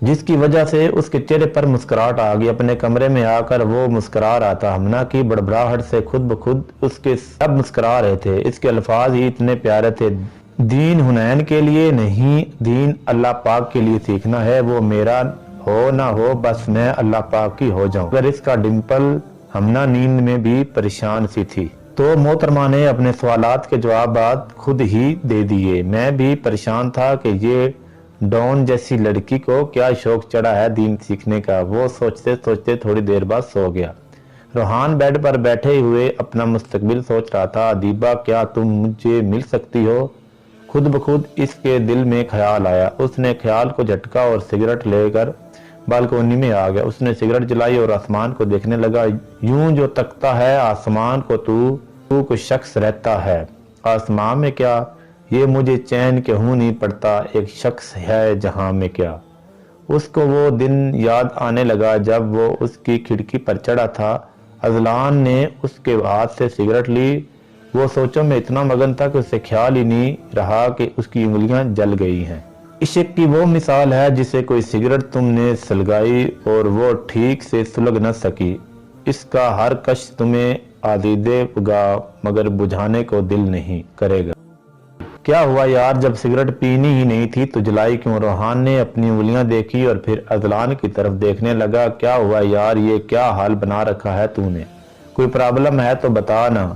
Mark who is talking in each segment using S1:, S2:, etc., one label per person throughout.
S1: جس کی وجہ سے اس کے چہرے پر مسکراہٹ آ گئی۔ اپنے کمرے میں آ کر وہ مسکرا رہا تھا۔ ہمنا کی بڑبڑاہٹ سے خود بخود اس کے سب مسکرا رہے تھے۔ اس کے الفاظ ہی اتنے پیارے تھے۔ دین حنین کے لیے نہیں، دین اللہ پاک کے لیے سیکھنا ہے، وہ میرا ہو نہ ہو بس میں اللہ پاک کی ہو جاؤں۔ اگر اس کا ڈمپل ہمنا نیند میں بھی پریشان سی تھی تو محترمہ نے اپنے سوالات کے جوابات خود ہی دے دیے۔ میں بھی پریشان تھا کہ یہ ڈون جیسی لڑکی کو کیا شوق چڑھا ہے دین سیکھنے کا۔ وہ سوچتے سوچتے تھوڑی دیر بعد سو گیا۔ روحان بیڈ پر بیٹھے ہوئے اپنا مستقبل سوچ رہا تھا۔ ادیبہ کیا تم مجھے مل سکتی ہو؟ خود بخود اس کے دل میں خیال آیا۔ اس نے خیال کو جھٹکا اور سگریٹ لے کر بالکونی میں آ گیا۔ اس نے سگریٹ جلائی اور آسمان کو دیکھنے لگا۔ یوں جو تکتا ہے آسمان کو تو کوئی شخص رہتا ہے۔ آسمان میں کیا؟ یہ مجھے چین کیوں نہیں پڑتا، ایک شخص ہے جہاں میں کیا؟ اس کو وہ دن یاد آنے لگا جب وہ اس کی کھڑکی پر چڑھا تھا۔ اذلان نے اس کے ہاتھ سے سگریٹ لی۔ وہ سوچوں میں اتنا مگن تھا کہ اسے خیال ہی نہیں رہا کہ اس کی انگلیاں جل گئی ہیں۔ عشق کی وہ مثال ہے جسے کوئی سگریٹ تم نے سلگائی اور وہ ٹھیک سے سلگ نہ سکی۔ اس کا ہر کش تمہیں آدیدے گا مگر بجھانے کو دل نہیں کرے گا۔ کیا ہوا یار، جب سگریٹ پینی ہی نہیں تھی تو جلائی کیوں؟ روحان نے اپنی انگلیاں دیکھی اور پھر اذلان کی طرف دیکھنے لگا۔ کیا ہوا یار، یہ کیا حال بنا رکھا ہے تو نے؟ کوئی پرابلم ہے تو بتا نا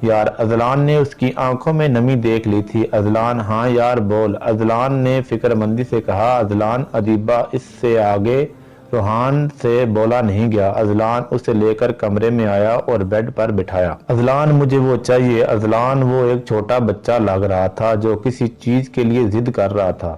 S1: یار۔ اذلان نے اس کی آنکھوں میں نمی دیکھ لی تھی۔ اذلان ہاں یار بول، اذلان نے فکر مندی سے کہا۔ اذلان ادیبہ اس سے آگے روحان سے بولا نہیں گیا۔ اذلان اسے لے کر کمرے میں آیا اور بیڈ پر بٹھایا۔ اذلان مجھے وہ چاہیے۔ اذلان وہ ایک چھوٹا بچہ لگ رہا تھا جو کسی چیز کے لیے ضد کر رہا تھا۔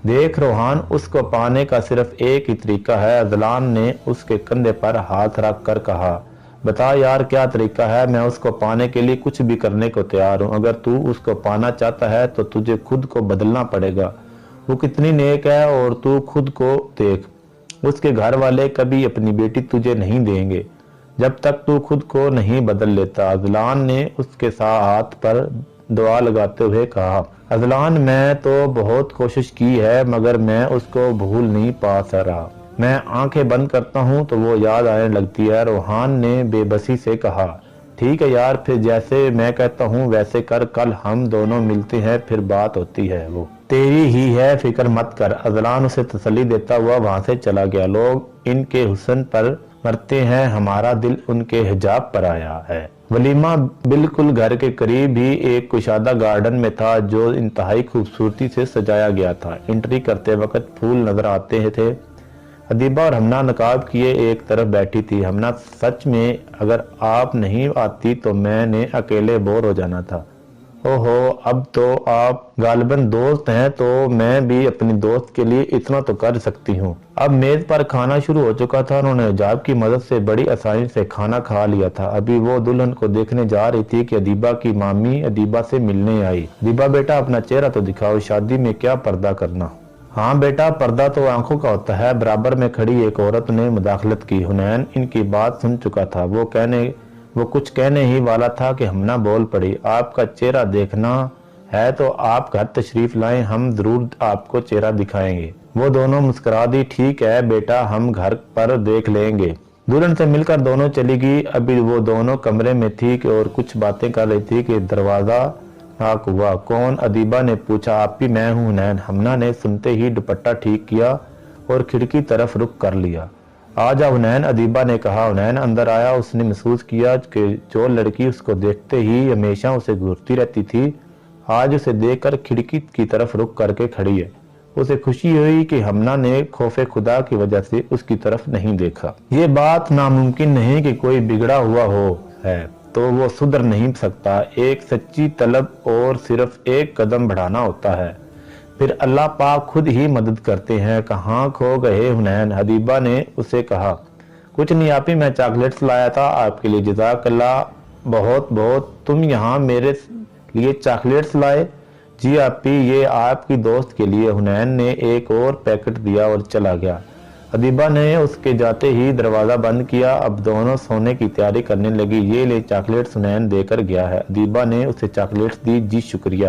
S1: دیکھ روحان، اس کو پانے کا صرف ایک ہی طریقہ ہے۔ اذلان نے اس کے کندھے پر ہاتھ رکھ کر کہا۔ بتا یار کیا طریقہ ہے، میں اس کو پانے کے لیے کچھ بھی کرنے کو تیار ہوں۔ اگر تو اس کو پانا چاہتا ہے تو تجھے خود کو بدلنا پڑے گا۔ وہ کتنی نیک ہے اور تو خود کو دیکھ، اس کے گھر والے کبھی اپنی بیٹی تجھے نہیں دیں گے جب تک تو خود کو نہیں بدل لیتا۔ اذلان نے اس کے ہاتھ پر دعا لگاتے ہوئے کہا۔ اذلان میں تو بہت کوشش کی ہے مگر میں اس کو بھول نہیں پا رہا۔ میں آنکھیں بند کرتا ہوں تو وہ یاد آنے لگتی ہے۔ روحان نے بے بسی سے کہا۔ ٹھیک ہے یار، پھر جیسے میں کہتا ہوں ویسے کر، کل ہم دونوں ملتے ہیں پھر بات ہوتی ہے۔ وہ تیری ہی ہے، فکر مت کر۔ اذلان اسے تسلی دیتا ہوا وہاں سے چلا گیا۔ لوگ ان کے حسن پر مرتے ہیں، ہمارا دل ان کے حجاب پر آیا ہے۔ ولیمہ بالکل گھر کے قریب ہی ایک کشادہ گارڈن میں تھا جو انتہائی خوبصورتی سے سجایا گیا تھا۔ انٹری کرتے وقت پھول نظر آتے تھے۔ ادیبہ اور ہمنا نقاب کیے ایک طرف بیٹھی تھی۔ ہمنا سچ میں اگر آپ نہیں آتی تو میں نے اکیلے بور ہو جانا تھا۔ اوہو، اب تو آپ غالباً دوست ہیں تو میں بھی اپنی دوست کے لیے اتنا تو کر سکتی ہوں۔ اب میز پر کھانا شروع ہو چکا تھا۔ انہوں نے حجاب کی مدد سے بڑی آسانی سے کھانا کھا لیا تھا۔ ابھی وہ دلہن کو دیکھنے جا رہی تھی کہ ادیبہ کی مامی ادیبہ سے ملنے آئی۔ ادیبہ بیٹا اپنا چہرہ تو دکھاؤ، شادی میں کیا پردہ کرنا۔ ہاں بیٹا، پردہ تو آنکھوں کا ہوتا ہے۔ برابر میں کھڑی ایک عورت نے مداخلت کی۔ حنین ان کی بات سن چکا تھا۔ وہ کچھ کہنے ہی والا تھا کہ ہمنا بول پڑی۔ آپ کا چہرہ دیکھنا ہے تو آپ گھر تشریف لائیں، ہم ضرور آپ کو چہرہ دکھائیں گے۔ وہ دونوں مسکرا دی۔ ٹھیک ہے بیٹا، ہم گھر پر دیکھ لیں گے۔ دلہن سے مل کر دونوں چلی گئی۔ ابھی وہ دونوں کمرے میں تھی اور کچھ باتیں کر رہی تھی کہ دروازہ ناک ہوا۔ کون؟ ادیبہ نے پوچھا۔ آپ ہی، میں ہوں حنین۔ ہمنا نے سنتے ہی دوپٹہ ٹھیک کیا اور کھڑکی طرف رخ کر لیا۔ آ جا حنین، ادیبہ نے کہا۔ حنین اندر آیا۔ اس نے محسوس کیا کہ جو لڑکی اس کو دیکھتے ہی ہمیشہ اسے گھورتی رہتی تھی آج اسے دیکھ کر کھڑکی کی طرف رخ کر کے کھڑی ہے۔ اسے خوشی ہوئی کہ ہمنا نے خوف خدا کی وجہ سے اس کی طرف نہیں دیکھا۔ یہ بات ناممکن نہیں کہ کوئی بگڑا ہوا ہو ہے تو وہ سدھر نہیں سکتا۔ ایک سچی طلب اور صرف ایک قدم بڑھانا ہوتا ہے، پھر اللہ پاک خود ہی مدد کرتے ہیں۔ کہاں کھو گئے حنین؟ ادیبہ نے اسے کہا۔ کچھ نہیں آپی، میں چاکلیٹس لایا تھا آپ کے لیے۔ جزاک اللہ، بہت بہت۔ تم یہاں میرے لیے چاکلیٹس لائے؟ جی آپی، یہ آپ کی دوست کے لیے۔ حنین نے ایک اور پیکٹ دیا اور چلا گیا۔ ادیبہ نے اس کے جاتے ہی دروازہ بند کیا۔ اب دونوں سونے کی تیاری کرنے لگی۔ یہ لے چاکلیٹس، حنین دے کر گیا ہے۔ ادیبہ نے اسے چاکلیٹس دی۔ جی شکریہ۔